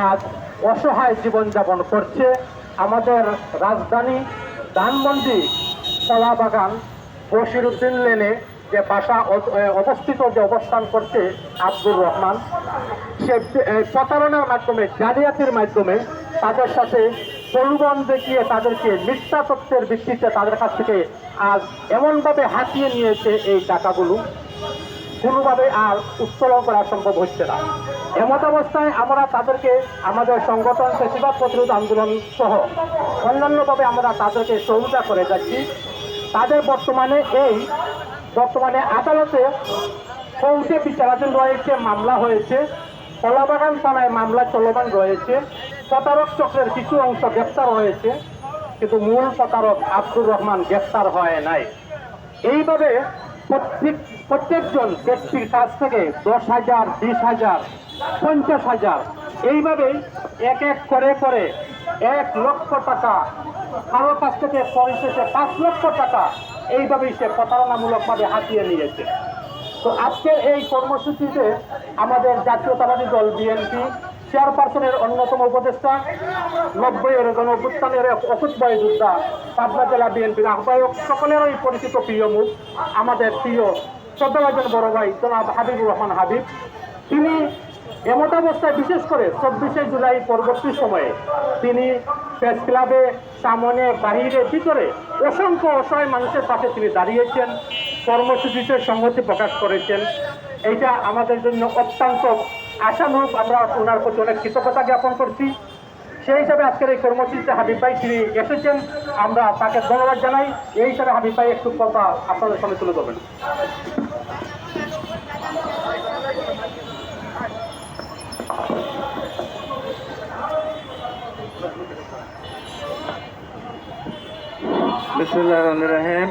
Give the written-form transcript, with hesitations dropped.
আজ অসহায় জীবনযাপন করছে। আমাদের রাজধানী ধানমন্ডি কলাবাগান বশিরউদ্দিন লেনে যে বাসা অবস্থিত, যে অবস্থান করছে আব্দুর রহমান, সে প্রতারণার মাধ্যমে, জালিয়াতির মাধ্যমে তাদের সাথে প্রলোভন দেখিয়ে তাদেরকে মিথ্যা তথ্যের ভিত্তিতে তাদের কাছ থেকে আজ এমনভাবে হাতিয়ে নিয়েছে এই টাকাগুলো, কোনোভাবে আর উত্তোলন করা সম্ভব হচ্ছে না। এমত অবস্থায় আমরা তাদেরকে আমাদের সংগঠন ফ্যাসিবাদ প্রতিরোধ আন্দোলন সহ অন্যান্যভাবে আমরা তাদেরকে সহযোগিতা করে যাচ্ছি। তাদের বর্তমানে আদালতে কোর্টে বিচারাধীন রয়েছে, মামলা হয়েছে, কলাবাগান থানায় মামলা চলমান রয়েছে। প্রতারক চক্রের কিছু অংশ গ্রেপ্তার হয়েছে, কিন্তু মূল প্রতারক আব্দুর রহমান গ্রেপ্তার হয় নাই। এইভাবে প্রত্যেকজন ব্যক্তির কাছ থেকে 10,000, 20,000, 50,000 এইভাবেই এক এক করে 1 লক্ষ টাকা, কারো কাছ থেকে পরিশেষে 5 লক্ষ টাকা এইভাবেই সে প্রতারণামূলকভাবে হাতিয়ে নিয়েছে। তো আজকের এই কর্মসূচিতে আমাদের জাতীয়তাবাদী দল বিএনপি চেয়ারপারসনের অন্যতম উপদেষ্টা, 90-এর গণঅভ্যুত্থানের অকুতভয় যোদ্ধা, পাবনা জেলা বিএনপির আহ্বায়ক, সকলেরই পরিচিত প্রিয় মুখ, আমাদের প্রিয় শ্রদ্ধাভাজন বড় ভাই জনাব হাবিবুর রহমান হাবিব, তিনি এমত অবস্থায় বিশেষ করে 24শে জুলাই পরবর্তী সময়ে তিনি প্রেস ক্লাবে সামনে, বাহিরে, ভিতরে অসংখ্য অসহায় মানুষের পাশে তিনি দাঁড়িয়েছেন, কর্মসূচিতে সংহতি প্রকাশ করেছেন। এইটা আমাদের জন্য অত্যন্ত আশানুরূপ। আমরা ওনার প্রতি অনেক কৃতজ্ঞতা জ্ঞাপন করছি। সেই হিসাবে আজকের এই কর্মসূচিতে হাবিব ভাই তিনি এসেছেন, আমরা তাকে ধন্যবাদ জানাই। এই হিসাবে হাবিব ভাই একটু কথা আপনাদের সামনে তুলে ধরবেন। বিসমিল্লাহির রহমানির রহিম।